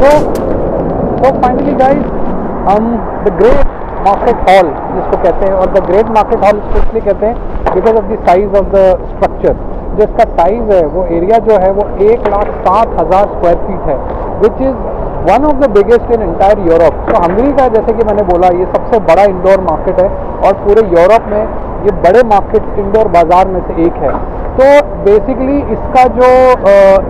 So finally guys, the great market hall जिसको कहते हैं, और the great market hall specially कहते हैं because of the size of the structure। जो इसका साइज है, वो एरिया जो है वो 1,07,000 स्क्वायर फीट है, which is one of the biggest in entire Europe. तो हंगरी का, जैसे कि मैंने बोला, ये सबसे बड़ा इंडोर मार्केट है और पूरे यूरोप में ये बड़े मार्केट इंडोर बाजार में से एक है। तो बेसिकली इसका जो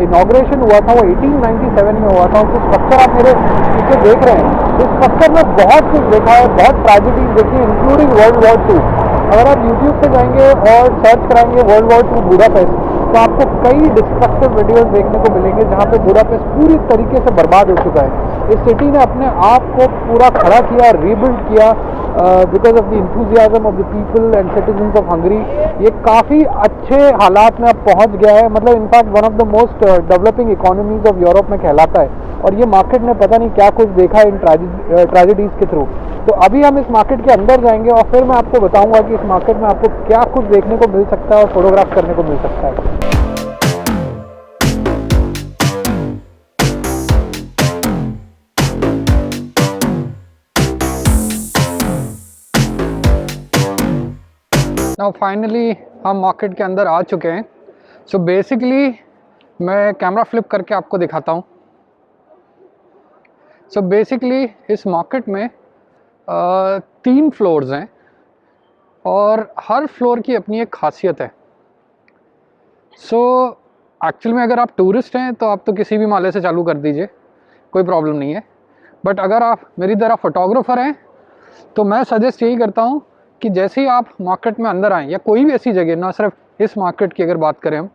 इनॉग्रेशन हुआ था वो 1897 में हुआ था। और जो स्ट्रक्चर आप मेरे पीछे देख रहे हैं, इस स्ट्रक्चर में बहुत कुछ देखा है, बहुत ट्रेजेडीज देखी, इंक्लूडिंग वर्ल्ड वॉर 2। अगर आप यूट्यूब पे जाएंगे और सर्च कराएंगे वर्ल्ड वॉर 2 बुडापेस्ट, तो आपको कई डिस्ट्रक्टिव वीडियोस देखने को मिलेंगे जहाँ पे बुडापेस्ट पूरी तरीके से बर्बाद हो चुका है। इस सिटी ने अपने आप को पूरा खड़ा किया, रीबिल्ड किया because of the enthusiasm of the people and citizens of Hungary. ये काफ़ी अच्छे हालात में अब पहुँच गया है, मतलब in fact one of the most developing economies of Europe में कहलाता है। और ये मार्केट ने पता नहीं क्या कुछ देखा है इन ट्रेजेडीज़ के थ्रू। तो अभी हम इस मार्केट के अंदर जाएंगे और फिर मैं आपको बताऊंगा कि इस मार्केट में आपको क्या कुछ देखने को मिल सकता है और फोटोग्राफ करने को मिल सकता है। नाउ फाइनली हम मार्केट के अंदर आ चुके हैं। सो बेसिकली मैं कैमरा फ्लिप करके आपको दिखाता हूँ। सो बेसिकली इस मार्केट में 3 फ्लोर्स हैं और हर फ्लोर की अपनी एक खासियत है। सो एक्चुअल में अगर आप टूरिस्ट हैं तो आप तो किसी भी माले से चालू कर दीजिए, कोई प्रॉब्लम नहीं है। बट अगर आप मेरी तरह फोटोग्राफर हैं तो मैं सजेस्ट यही करता हूँ कि जैसे ही आप मार्केट में अंदर आएँ, या कोई भी ऐसी जगह, ना सिर्फ इस मार्केट की अगर बात करें हम,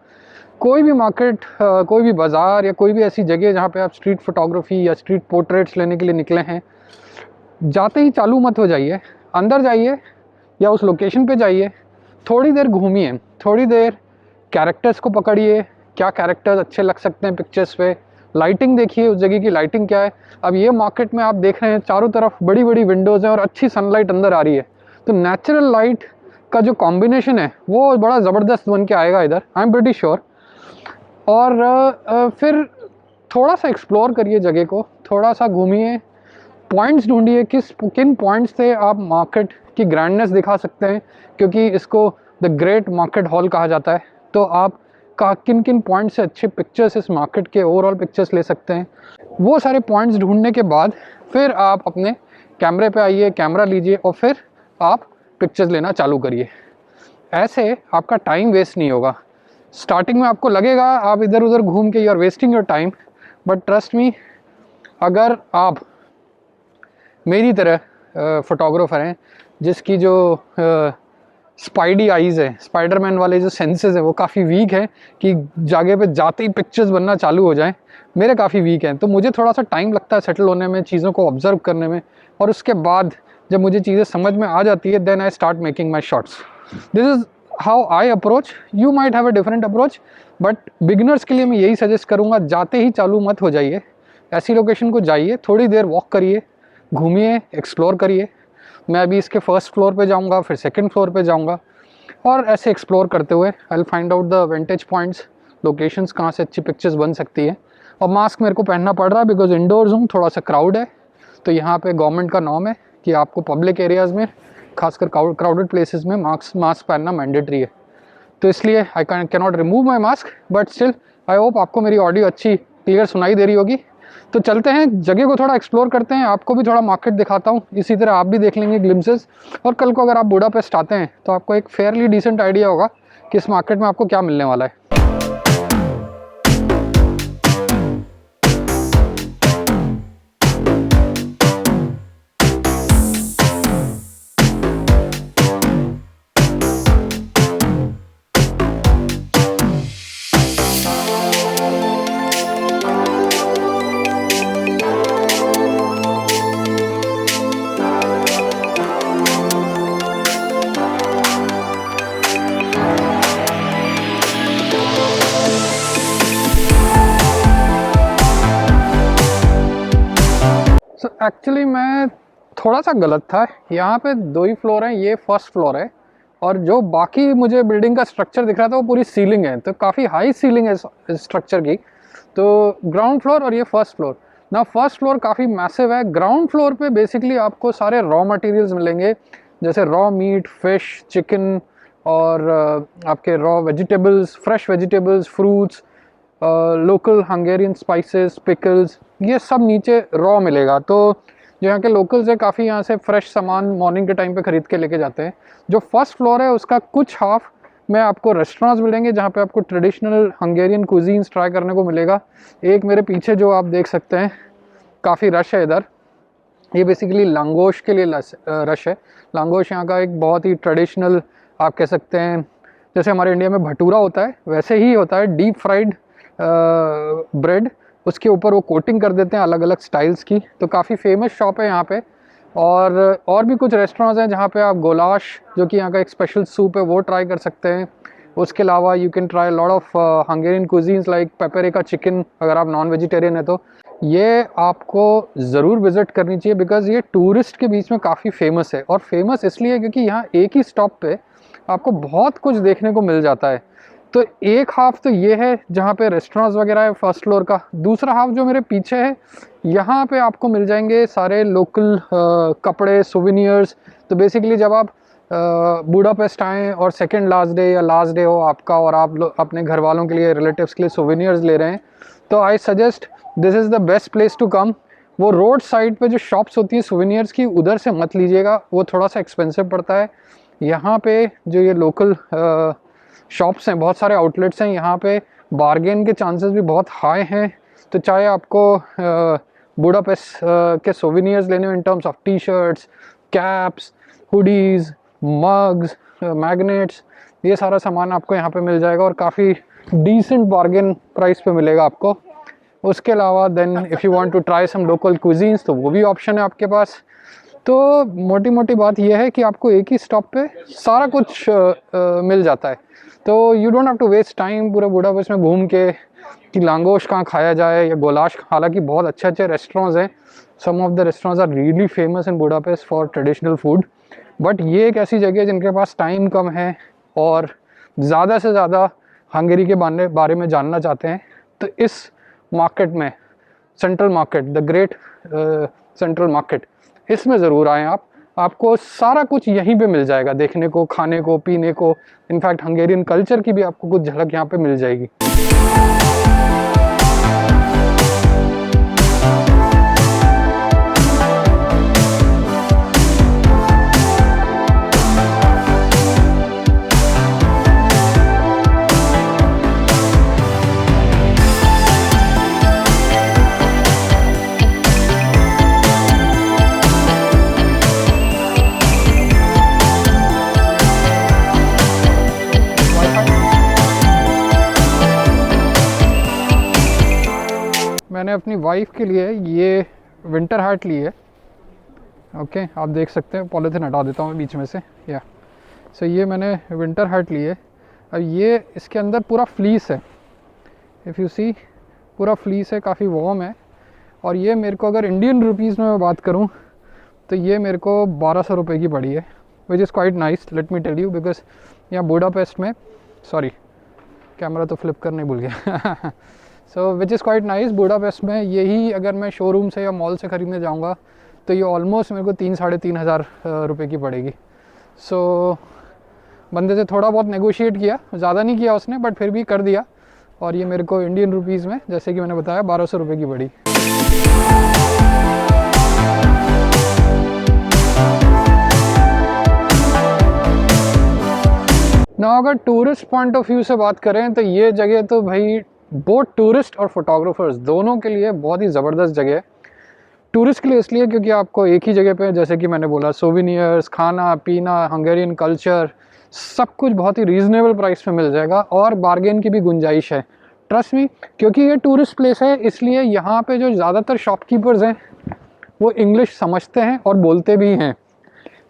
कोई भी मार्केट, कोई भी बाज़ार या कोई भी ऐसी जगह जहाँ पे आप स्ट्रीट फोटोग्राफी या स्ट्रीट पोर्ट्रेट्स लेने के लिए निकले हैं, जाते ही चालू मत हो जाइए। अंदर जाइए या उस लोकेशन पे जाइए, थोड़ी देर घूमिए, थोड़ी देर कैरेक्टर्स को पकड़िए, क्या कैरेक्टर्स अच्छे लग सकते हैं पिक्चर्स पे, लाइटिंग देखिए, उस जगह की लाइटिंग क्या है। अब ये मार्केट में आप देख रहे हैं चारों तरफ बड़ी बड़ी विंडोज़ हैं और अच्छी सनलाइट अंदर आ रही है, तो नेचुरल लाइट का जो कॉम्बिनेशन है वो बड़ा ज़बरदस्त बन के आएगा इधर, आई एम प्रीटी श्योर। और फिर थोड़ा सा एक्सप्लोर करिए जगह को, थोड़ा सा घूमिए, पॉइंट्स ढूंढिए किन पॉइंट्स से आप मार्केट की ग्रैंडनेस दिखा सकते हैं, क्योंकि इसको द ग्रेट मार्केट हॉल कहा जाता है। तो आप किन किन पॉइंट्स से अच्छे पिक्चर्स इस मार्केट के ओवरऑल पिक्चर्स ले सकते हैं, वो सारे पॉइंट्स ढूंढने के बाद फिर आप अपने कैमरे पे आइए, कैमरा लीजिए और फिर आप पिक्चर्स लेना चालू करिए। ऐसे आपका टाइम वेस्ट नहीं होगा। स्टार्टिंग में आपको लगेगा आप इधर उधर घूम के you are wasting your time, but trust me, अगर आप मेरी तरह फोटोग्राफर हैं जिसकी जो स्पाइडी आइज़ है, स्पाइडरमैन वाले जो सेंसेस है वो काफ़ी वीक है कि जगह पे जाते ही पिक्चर्स बनना चालू हो जाएं, मेरे काफ़ी वीक हैं, तो मुझे थोड़ा सा टाइम लगता है सेटल होने में, चीज़ों को ऑब्जर्व करने में। और उसके बाद जब मुझे चीज़ें समझ में आ जाती है, then I start making my shots. This is how I approach. You might have a different approach, but beginners के लिए मैं यही सजेस्ट करूँगा, जाते ही चालू मत हो जाइए। ऐसी लोकेशन को जाइए, थोड़ी देर वॉक करिए, घूमिए, एक्सप्लोर करिए। मैं अभी इसके फर्स्ट फ्लोर पे जाऊंगा, फिर सेकंड फ्लोर पे जाऊंगा, और ऐसे एक्सप्लोर करते हुए I will find out the vintage points, locations कहाँ से अच्छी पिक्चर्स बन सकती है। और मास्क मेरे को पहनना पड़ रहा है बिकॉज इंडोर्स हूँ, थोड़ा सा क्राउड है। तो यहाँ पे गवर्नमेंट का नॉर्म है कि आपको पब्लिक एरियाज़ में, खासकर क्राउडेड प्लेसेस में मास्क पहनना मैंडेटरी है। तो इसलिए I can not remove my mask, but still I hope आपको मेरी ऑडियो अच्छी क्लियर सुनाई दे रही होगी। तो चलते हैं, जगह को थोड़ा एक्सप्लोर करते हैं, आपको भी थोड़ा मार्केट दिखाता हूँ, इसी तरह आप भी देख लेंगे ग्लिम्सेस। और कल को अगर आप बुडापेस्ट आते हैं तो आपको एक फेयरली डिसेंट आइडिया होगा कि इस मार्केट में आपको क्या मिलने वाला है। एक्चुअली मैं थोड़ा सा गलत था, यहाँ पे 2 ही फ्लोर हैं, ये फर्स्ट फ्लोर है, और जो बाकी मुझे बिल्डिंग का स्ट्रक्चर दिख रहा था वो पूरी सीलिंग है, तो काफ़ी हाई सीलिंग है इस स्ट्रक्चर की। तो ग्राउंड फ्लोर और ये फर्स्ट फ्लोर, ना फर्स्ट फ्लोर काफ़ी मैसिव है। ग्राउंड फ्लोर पे बेसिकली आपको सारे रॉ मटेरियल्स मिलेंगे, जैसे रॉ मीट, फिश, चिकन और आपके raw vegetables, fresh vegetables, fruits, local Hungarian spices, pickles, ये सब नीचे रॉ मिलेगा। तो जो यहाँ के लोकल्स है काफ़ी यहाँ से फ्रेश सामान मॉर्निंग के टाइम पे ख़रीद के लेके जाते हैं। जो फर्स्ट फ्लोर है उसका कुछ हाफ में आपको रेस्टोरेंट्स मिलेंगे जहाँ पे आपको ट्रेडिशनल हंगेरियन कुजीन्स ट्राई करने को मिलेगा। एक मेरे पीछे जो आप देख सकते हैं, काफ़ी रश है इधर, ये बेसिकली लांगोश के लिए रश है। लांगोश यहाँ का एक बहुत ही ट्रेडिशनल, आप कह सकते हैं जैसे हमारे इंडिया में भटूरा होता है वैसे ही होता है, डीप फ्राइड ब्रेड, उसके ऊपर वो कोटिंग कर देते हैं अलग अलग स्टाइल्स की। तो काफ़ी फेमस शॉप है यहाँ पे। और भी कुछ रेस्टोरेंट्स हैं जहाँ पे आप गोलाश, जो कि यहाँ का एक स्पेशल सूप है, वो ट्राई कर सकते हैं। उसके अलावा you can try lot of Hungarian cuisines like paprika chicken, अगर आप नॉन वेजिटेरियन है तो ये आपको ज़रूर विज़िट करनी चाहिए, बिकॉज़ ये टूरिस्ट के बीच में काफ़ी फेमस है। और फेमस इसलिए क्योंकि यहाँ एक ही स्टॉप पे आपको बहुत कुछ देखने को मिल जाता है। तो एक हाफ तो ये है जहाँ पे रेस्टोरेंट्स वगैरह है फर्स्ट फ्लोर का। दूसरा हाफ जो मेरे पीछे है, यहाँ पे आपको मिल जाएंगे सारे लोकल कपड़े, सोविनियर्स। तो बेसिकली जब आप बुडापेस्ट आएँ और सेकंड लास्ट डे या लास्ट डे हो आपका और आप अपने घर वालों के लिए, रिलेटिव्स के लिए सोविनियर्स ले रहे हैं, तो I suggest this is the best place to come. वो रोड साइड पे जो शॉप्स होती हैं सोविनियर्स की, उधर से मत लीजिएगा, वो थोड़ा सा एक्सपेंसिव पड़ता है। यहाँ पे जो ये लोकल शॉप्स हैं, बहुत सारे आउटलेट्स हैं, यहाँ पे बार्गेन के चांसेस भी बहुत हाई हैं। तो चाहे आपको बुडापेस्ट के सोविनियर्स लेने हो in terms of T shirts, caps, hoodies, mugs, magnets, ये सारा सामान आपको यहाँ पे मिल जाएगा और काफ़ी डिसेंट बार्गेन प्राइस पे मिलेगा आपको। उसके अलावा then if you want to try some local cuisines, तो वो भी ऑप्शन है आपके पास। तो मोटी मोटी बात यह है कि आपको एक ही स्टॉप पे सारा कुछ मिल जाता है। तो you don't have to waste time पूरे बुडापेस्ट में घूम के कि लांगोश कहाँ खाया जाए या गोलाश। हालांकि बहुत अच्छे अच्छे रेस्टोरेंट्स हैं, some of the restaurants are really famous in Budapest for traditional food, but ये एक ऐसी जगह है जिनके पास टाइम कम है और ज़्यादा से ज़्यादा हंगेरी के बारे में जानना चाहते हैं। तो इस मार्केट में, central market, the great central market, इसमें ज़रूर आएँ आप। आपको सारा कुछ यहीं पे मिल जाएगा, देखने को, खाने को, पीने को। इनफैक्ट हंगेरियन कल्चर की भी आपको कुछ झलक यहाँ पे मिल जाएगी। मैंने अपनी वाइफ के लिए ये विंटर हैट ली है। ओके, आप देख सकते हैं, पॉलीथिन हटा देता हूँ बीच में से। या सो ये मैंने विंटर हैट ली है। अब ये इसके अंदर पूरा फ्लीस है, इफ़ यू सी, पूरा फ्लीस है, काफ़ी वार्म है। और ये मेरे को अगर इंडियन रुपीज़ में मैं बात करूँ तो ये मेरे को 1200 रुपये की पड़ी है, which is quite nice, let me tell you, because यहाँ बुडापेस्ट में, सॉरी कैमरा तो फ्लिप करने भूल गया so which is quite nice. Budapest में यही अगर मैं शोरूम से या मॉल से ख़रीदने जाऊँगा तो ये ऑलमोस्ट मेरे को 3-3.5 हज़ार रुपये की पड़ेगी। सो बंदे से थोड़ा बहुत नेगोशिएट किया, ज़्यादा नहीं किया उसने, बट फिर भी कर दिया। और ये मेरे को इंडियन रुपीज़ में, जैसे कि मैंने बताया, 1200 रुपये की पड़ी। ना अगर टूरिस्ट पॉइंट ऑफ व्यू से बात करें तो ये जगह तो भाई बोथ टूरिस्ट और फोटोग्राफर्स दोनों के लिए बहुत ही ज़बरदस्त जगह है। टूरिस्ट के लिए इसलिए क्योंकि आपको एक ही जगह पे, जैसे कि मैंने बोला, सोविनियर्स, खाना पीना, हंगेरियन कल्चर, सब कुछ बहुत ही रीज़नेबल प्राइस में मिल जाएगा और बार्गेन की भी गुंजाइश है। ट्रस्ट मी, क्योंकि ये टूरिस्ट प्लेस है इसलिए यहाँ पे जो ज़्यादातर शॉपकीपर्स हैं वो इंग्लिश समझते हैं और बोलते भी हैं।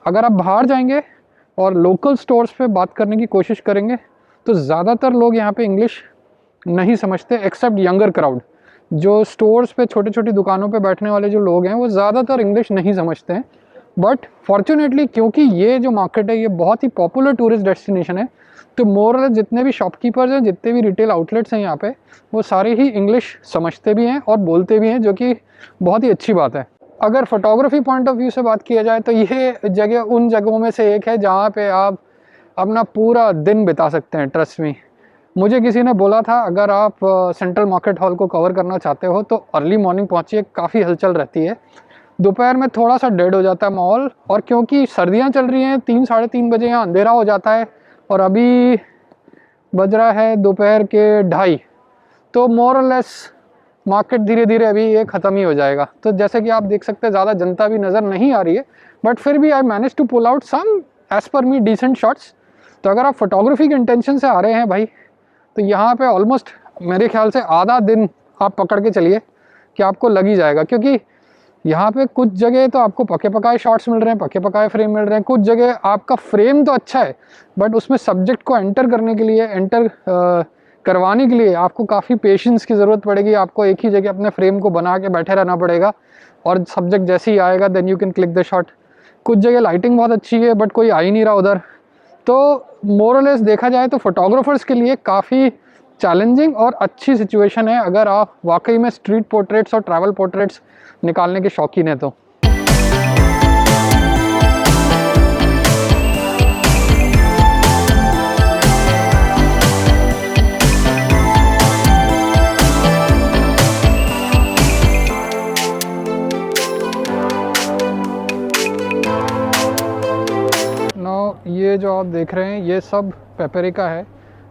अगर आप बाहर जाएंगे और लोकल स्टोर्स पे बात करने की कोशिश करेंगे तो ज़्यादातर लोग यहाँ पे इंग्लिश नहीं समझते, एक्सेप्ट यंगर क्राउड। जो स्टोर्स पे, छोटी छोटी दुकानों पे बैठने वाले जो लोग हैं वो ज़्यादातर इंग्लिश नहीं समझते हैं। बट फॉर्चुनेटली क्योंकि ये जो मार्केट है ये बहुत ही पॉपुलर टूरिस्ट डेस्टिनेशन है, तो मोर जितने भी शॉपकीपर्स हैं, जितने भी रिटेल आउटलेट्स हैं यहाँ पे, वो सारे ही इंग्लिश समझते भी हैं और बोलते भी हैं, जो कि बहुत ही अच्छी बात है। अगर फोटोग्राफी पॉइंट ऑफ व्यू से बात किया जाए तो ये जगह उन जगहों में से एक है जहाँ पे आप अपना पूरा दिन बिता सकते हैं। ट्रस्ट मी, मुझे किसी ने बोला था अगर आप सेंट्रल मार्केट हॉल को कवर करना चाहते हो तो अर्ली मॉर्निंग पहुँचिए, काफ़ी हलचल रहती है। दोपहर में थोड़ा सा डेड हो जाता है माहौल, और क्योंकि सर्दियाँ चल रही हैं 3 साढ़े 3 बजे यहाँ अंधेरा हो जाता है, और अभी बज रहा है दोपहर के 2:30, तो मोर और लेस मार्केट धीरे धीरे अभी ये ख़त्म ही हो जाएगा। तो जैसे कि आप देख सकते हैं ज़्यादा जनता भी नज़र नहीं आ रही है, बट फिर भी I manage to pull out some as per me decent shots. तो अगर आप फोटोग्राफी के इंटेंशन से आ रहे हैं भाई, तो यहाँ पे ऑलमोस्ट मेरे ख्याल से आधा दिन आप पकड़ के चलिए कि आपको लग ही जाएगा, क्योंकि यहाँ पे कुछ जगह तो आपको पके पकाए शॉट्स मिल रहे हैं, पके पकाए फ्रेम मिल रहे हैं, कुछ जगह आपका फ्रेम तो अच्छा है बट उसमें सब्जेक्ट को एंटर करने के लिए, करवाने के लिए आपको काफ़ी पेशेंस की ज़रूरत पड़ेगी। आपको एक ही जगह अपने फ्रेम को बना के बैठे रहना पड़ेगा, और सब्जेक्ट जैसे ही आएगा then you can click the shot. कुछ जगह लाइटिंग बहुत अच्छी है बट कोई आ ही नहीं रहा उधर। तो मोरलेस देखा जाए तो फोटोग्राफर्स के लिए काफ़ी चैलेंजिंग और अच्छी सिचुएशन है अगर आप वाकई में स्ट्रीट पोर्ट्रेट्स और ट्रैवल पोर्ट्रेट्स निकालने के शौकीन हैं तो। ये जो आप देख रहे हैं ये सब पेपरिका है।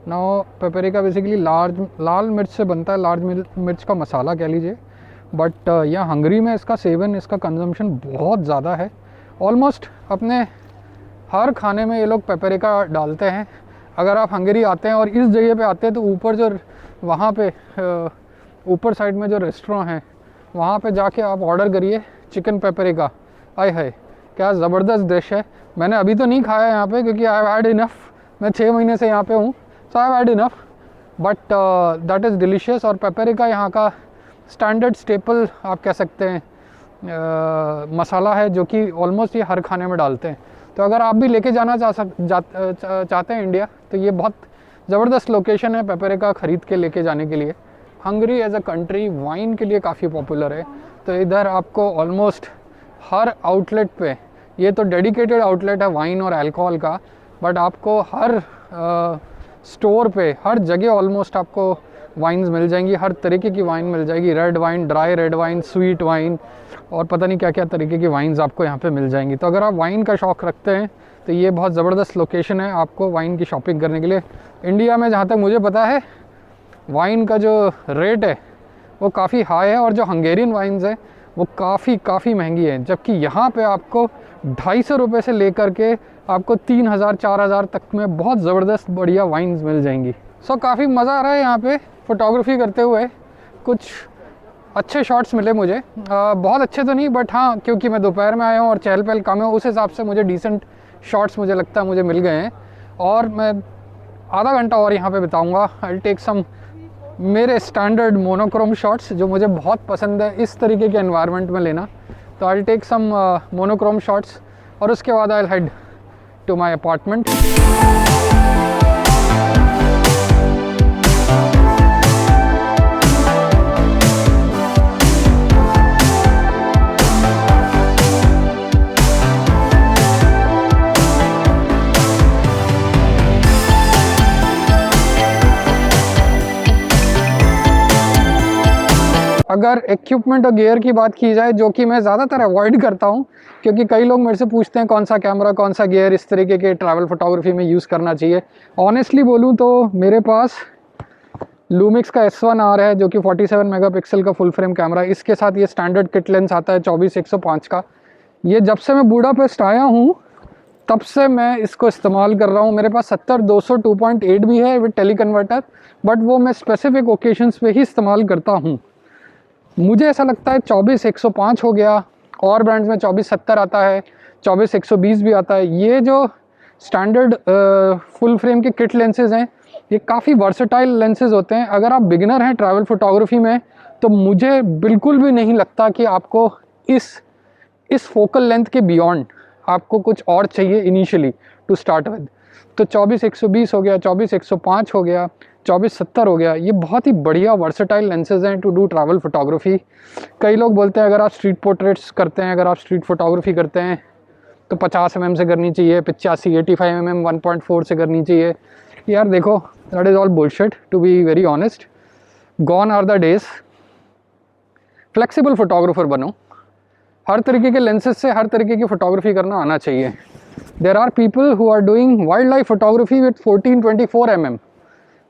पेपरिका बेसिकली लाल मिर्च से बनता है, लाल मिर्च का मसाला कह लीजिए। बट यहाँ हंगरी में इसका सेवन, इसका कंजम्पशन बहुत ज़्यादा है। ऑलमोस्ट अपने हर खाने में ये लोग पेपरिका डालते हैं। अगर आप हंगरी आते हैं और इस जगह पे आते हैं तो ऊपर जो वहाँ पे ऊपर साइड में जो रेस्टोरेंट है वहाँ पे जाके आप ऑर्डर करिए चिकन पेपरिका। आय हाय क्या ज़बरदस्त डिश है। मैंने अभी तो नहीं खाया यहाँ पे क्योंकि आई हैव हैड इनफ, मैं 6 महीने से यहाँ पे हूँ, so I have had enough, but that is delicious. और पेपरिका यहाँ का स्टैंडर्ड स्टेपल आप कह सकते हैं मसाला है जो कि ऑलमोस्ट ये हर खाने में डालते हैं। तो अगर आप भी लेके जाना चाहते हैं इंडिया तो ये बहुत ज़बरदस्त लोकेशन है पेपरिका ख़रीद के लेके जाने के लिए। Hungary as a country wine के लिए काफ़ी पॉपुलर है, तो इधर आपको ऑलमोस्ट हर आउटलेट पे, ये तो डेडिकेटेड आउटलेट है वाइन और अल्कोहल का, बट आपको हर स्टोर पे हर जगह ऑलमोस्ट आपको वाइन्स मिल जाएंगी, हर तरीके की वाइन मिल जाएगी। Red wine, dry red wine, sweet wine और पता नहीं क्या क्या तरीके की वाइन्स आपको यहाँ पे मिल जाएंगी। तो अगर आप वाइन का शौक़ रखते हैं तो ये बहुत ज़बरदस्त लोकेशन है आपको वाइन की शॉपिंग करने के लिए। इंडिया में जहाँ तक मुझे पता है वाइन का जो रेट है वो काफ़ी हाई है, और जो हंगेरियन वाइन्स है वो काफ़ी महंगी है, जबकि यहाँ पे आपको 250 रुपये से लेकर के आपको 3000-4000 तक में बहुत ज़बरदस्त बढ़िया वाइन्स मिल जाएंगी। सो काफ़ी मज़ा आ रहा है यहाँ पे फ़ोटोग्राफी करते हुए। कुछ अच्छे शॉट्स मिले मुझे, बहुत अच्छे तो नहीं बट हाँ, क्योंकि मैं दोपहर में आया हूँ और चहल पहल कम है, उस हिसाब से मुझे डिसेंट शॉट्स मुझे लगता है मुझे मिल गए हैं। और मैं आधा घंटा और यहाँ पे बिताऊँगा। आई टेक सम मेरे स्टैंडर्ड मोनोक्रोम शॉट्स जो मुझे बहुत पसंद है इस तरीके के एनवायरनमेंट में लेना, तो I take some monochrome shots और उसके बाद I head to my apartment. अगर इक्विपमेंट और गियर की बात की जाए, जो कि मैं ज़्यादातर अवॉइड करता हूं क्योंकि कई लोग मेरे से पूछते हैं कौन सा कैमरा, कौन सा गियर इस तरीके के ट्रैवल फोटोग्राफी में यूज़ करना चाहिए। ऑनेस्टली बोलूं तो मेरे पास लूमिक्स का S1R है जो कि 47 मेगापिक्सल का फुल फ्रेम कैमरा है। इसके साथ ये स्टैंडर्ड किट लेंस आता है 24-105 का। ये जब से मैं बुडापेस्ट आया हूँ तब से मैं इसको इस्तेमाल कर रहा हूँ। मेरे पास 70-200 2.8 भी है विद टेली कन्वर्टर, बट वो मैं स्पेसिफिक ओकेशंस पे ही इस्तेमाल करता हूँ। मुझे ऐसा लगता है 24-105 हो गया, और ब्रांड्स में 24-70 आता है, 24-120 भी आता है। ये जो स्टैंडर्ड फुल फ्रेम के किट लेंसेज हैं ये काफ़ी वर्सेटाइल लेंसेज होते हैं। अगर आप बिगिनर हैं ट्रैवल फोटोग्राफी में तो मुझे बिल्कुल भी नहीं लगता कि आपको इस फोकल लेंथ के बियॉन्ड आपको कुछ और चाहिए इनिशियली टू स्टार्ट विद। तो 24-120 हो गया, 24-105 हो गया, 24-70 हो गया। ये बहुत ही बढ़िया वर्सेटाइल लेंसेज हैं टू डू ट्रैवल फोटोग्राफी। कई लोग बोलते हैं अगर आप स्ट्रीट पोर्ट्रेट्स करते हैं, अगर आप स्ट्रीट फोटोग्राफी करते हैं तो 50 mm से करनी चाहिए, 85 mm 1.4 से करनी चाहिए। यार देखो, that is all bullshit to be very honest. Gone are the days. Flexible photographer बनो, हर तरीके के लेंसेज से हर तरीके की फ़ोटोग्राफी करना आना चाहिए। There are people who are doing wildlife photography with 14-24 mm।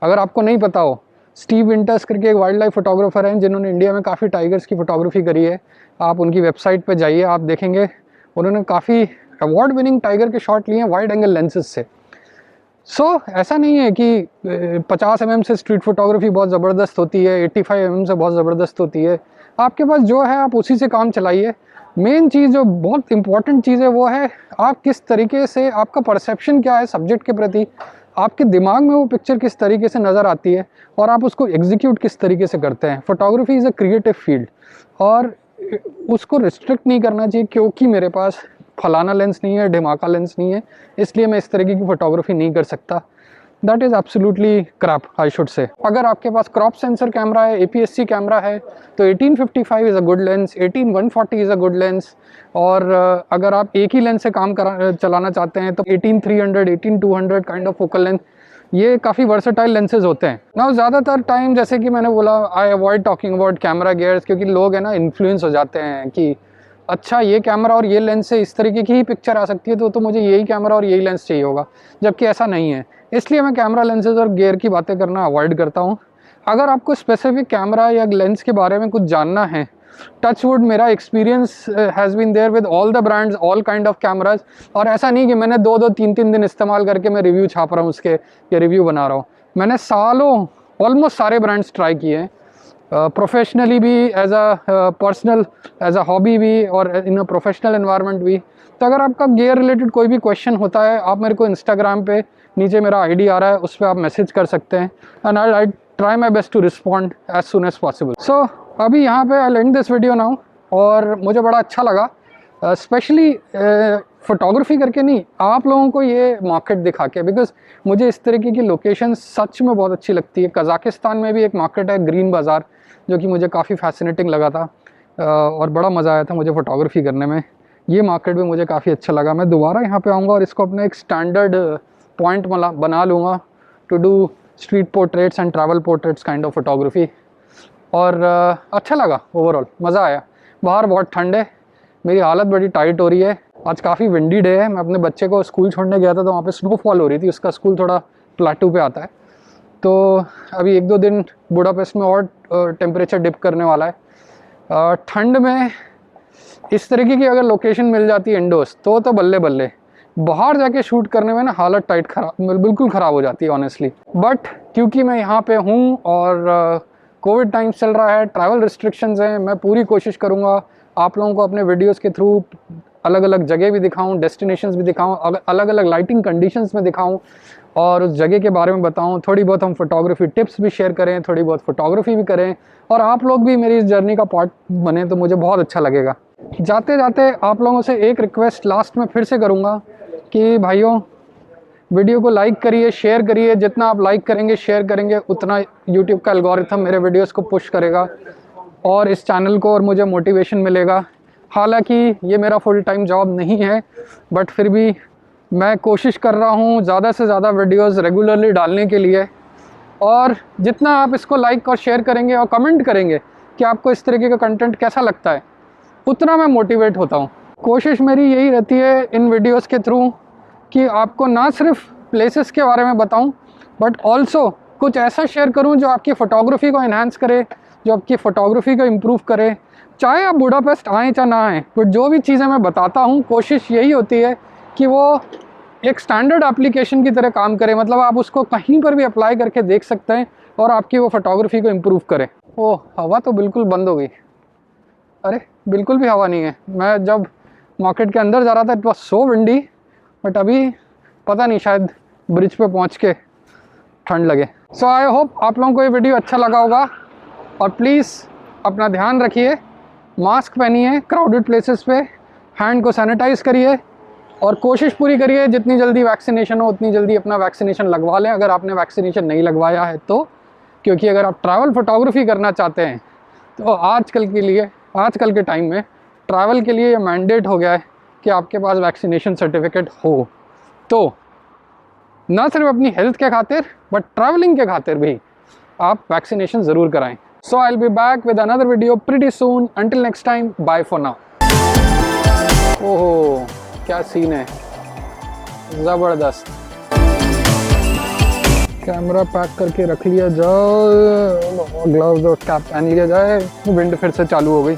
अगर आपको नहीं पता हो, स्टीव विंटर्स करके एक वाइल्ड लाइफ फोटोग्राफर हैं जिन्होंने इंडिया में काफ़ी टाइगर्स की फ़ोटोग्राफी करी है। आप उनकी वेबसाइट पे जाइए, आप देखेंगे उन्होंने काफ़ी अवार्ड विनिंग टाइगर के शॉट लिए हैं वाइड एंगल लेंसेज से। ऐसा नहीं है कि 50 mm से स्ट्रीट फोटोग्राफी बहुत ज़बरदस्त होती है, 85 mm से बहुत ज़बरदस्त होती है। आपके पास जो है आप उसी से काम चलाइए। मेन चीज़ जो बहुत इंपॉर्टेंट चीज़ है वो है आप किस तरीके से, आपका परसेप्शन क्या है सब्जेक्ट के प्रति, आपके दिमाग में वो पिक्चर किस तरीके से नज़र आती है और आप उसको एग्जीक्यूट किस तरीके से करते हैं। Photography is a creative field और उसको रिस्ट्रिक्ट नहीं करना चाहिए क्योंकि मेरे पास फलाना लेंस नहीं है, ढिमाका लेंस नहीं है, इसलिए मैं इस तरीके की फ़ोटोग्राफी नहीं कर सकता। That is absolutely crap, I should say. अगर आपके पास क्रॉप सेंसर कैमरा है, APS-C कैमरा है, तो 1855 is a good lens, 18140 is a good lens. और अगर आप एक ही लेंस से काम चलाना चाहते हैं तो 18300, 18200 काइंड ऑफ फोकल लेंथ, ये काफ़ी वर्सेटाइल लेंसेज होते हैं ना। ज़्यादातर टाइम जैसे कि मैंने बोला, I avoid talking about camera gears, क्योंकि लोग है ना इन्फ्लुएंस हो जाते हैं कि अच्छा ये कैमरा और ये लेंस से इस तरीके की ही पिक्चर आ सकती है तो मुझे यही कैमरा और यही लेंस चाहिए होगा, जबकि ऐसा नहीं है। इसलिए मैं कैमरा लेंसेज और गियर की बातें करना अवॉइड करता हूँ। अगर आपको स्पेसिफिक कैमरा या लेंस के बारे में कुछ जानना है, टच वुड मेरा experience has been there with all the brands, all kind of cameras. और ऐसा नहीं कि मैंने 2-2, 3-3 दिन इस्तेमाल करके मैं रिव्यू छाप रहा हूँ उसके या रिव्यू बना रहा हूँ। मैंने सालों ऑलमोस्ट सारे ब्रांड्स ट्राई किए हैं, प्रोफेशनली भी, as a personal, as a hobby भी, और इन अ प्रोफेशनल एनवायरनमेंट भी। तो अगर आपका गियर रिलेटेड कोई भी क्वेश्चन होता है, आप मेरे को इंस्टाग्राम पे नीचे मेरा ID आ रहा है, उस पर आप मैसेज कर सकते हैं and I try my best to respond as soon as possible. So अभी यहाँ पे I end this video now. और मुझे बड़ा अच्छा लगा स्पेशली फ़ोटोग्राफी करके नहीं, आप लोगों को ये मार्केट दिखा के, बिकॉज मुझे इस तरीके की लोकेशन सच में बहुत अच्छी लगती है। कज़ाकिस्तान में भी एक मार्केट है ग्रीन बाज़ार, जो कि मुझे काफ़ी फैसिनेटिंग लगा था और बड़ा मज़ा आया था मुझे फ़ोटोग्राफी करने में। ये मार्केट भी मुझे काफ़ी अच्छा लगा। मैं दोबारा यहाँ पे आऊँगा और इसको अपने एक स्टैंडर्ड पॉइंट बना लूँगा to do street portraits and travel portraits kind of photography. और अच्छा लगा, ओवरऑल मज़ा आया। बाहर बहुत ठंड है, मेरी हालत बड़ी टाइट हो रही है। आज काफ़ी विंडी डे है। मैं अपने बच्चे को स्कूल छोड़ने गया था तो वहाँ पे स्नोफॉल हो रही थी, उसका स्कूल थोड़ा प्लाटू पे आता है। तो अभी 1-2 दिन बुडापेस्ट में और टेम्परेचर डिप करने वाला है। ठंड में इस तरीके की अगर लोकेशन मिल जाती है इंडोर्स तो बल्ले बल्ले। बाहर जाके शूट करने में ना हालत बिल्कुल ख़राब हो जाती है ऑनेस्टली। बट क्योंकि मैं यहाँ पे हूँ और कोविड टाइम चल रहा है, ट्रैवल रिस्ट्रिक्शंस हैं, मैं पूरी कोशिश करूँगा आप लोगों को अपने वीडियोस के थ्रू अलग अलग जगह भी दिखाऊं, डेस्टिनेशंस भी दिखाऊं, अलग अलग लाइटिंग कंडीशंस में दिखाऊं और उस जगह के बारे में बताऊं। थोड़ी बहुत हम फोटोग्राफी टिप्स भी शेयर करें, थोड़ी बहुत फोटोग्राफी भी करें और आप लोग भी मेरी इस जर्नी का पार्ट बने तो मुझे बहुत अच्छा लगेगा। जाते जाते आप लोगों से एक रिक्वेस्ट लास्ट में फिर से करूँगा कि भाइयों, वीडियो को लाइक करिए, शेयर करिए। जितना आप लाइक करेंगे, शेयर करेंगे, उतना यूट्यूब का एल्गोरिथम मेरे वीडियोज़ को पुश करेगा और इस चैनल को और मुझे मोटिवेशन मिलेगा। हालांकि ये मेरा फुल टाइम जॉब नहीं है, बट फिर भी मैं कोशिश कर रहा हूँ ज़्यादा से ज़्यादा वीडियोस रेगुलरली डालने के लिए। और जितना आप इसको लाइक और शेयर करेंगे और कमेंट करेंगे कि आपको इस तरीके का कंटेंट कैसा लगता है, उतना मैं मोटिवेट होता हूँ। कोशिश मेरी यही रहती है इन वीडियोज़ के थ्रू कि आपको ना सिर्फ प्लेसेस के बारे में बताऊँ, बट ऑल्सो कुछ ऐसा शेयर करूँ जो आपकी फ़ोटोग्राफी को इन्हांस करे, जो आपकी फ़ोटोग्राफी को इम्प्रूव करे। चाहे आप बुडापेस्ट आएँ चाहे ना आएँ, बट जो भी चीज़ें मैं बताता हूँ कोशिश यही होती है कि वो एक स्टैंडर्ड एप्लीकेशन की तरह काम करे। मतलब आप उसको कहीं पर भी अप्लाई करके देख सकते हैं और आपकी वो फ़ोटोग्राफी को इम्प्रूव करे। ओह, हवा तो बिल्कुल बंद हो गई। अरे बिल्कुल भी हवा नहीं है। मैं जब मार्केट के अंदर जा रहा था it was so windy, but अभी पता नहीं, शायद ब्रिज पे पहुँच के ठंड लगे। सो आई होप आप लोगों को ये वीडियो अच्छा लगा होगा और प्लीज़ अपना ध्यान रखिए, मास्क पहनिए क्राउडेड प्लेसेस पे, हैंड को सैनिटाइज़ करिए और कोशिश पूरी करिए जितनी जल्दी वैक्सीनेशन हो उतनी जल्दी अपना वैक्सीनेशन लगवा लें अगर आपने वैक्सीनेशन नहीं लगवाया है तो, क्योंकि अगर आप ट्रैवल फोटोग्राफी करना चाहते हैं तो आजकल के टाइम में ट्रैवल के लिए ये मैंडेट हो गया है कि आपके पास वैक्सीनेशन सर्टिफिकेट हो। तो ना सिर्फ अपनी हेल्थ के खातिर बट ट्रैवलिंग के खातिर भी आप वैक्सीनेशन ज़रूर कराएं। So I will be back with another video pretty soon, until next time, bye for now. ओहो क्या सीन है, ज़बरदस्त। कैमरा पैक करके रख लिया जाए, ग्लव्स और कैप पहन लिया जाए, विंड फिर से चालू हो गई।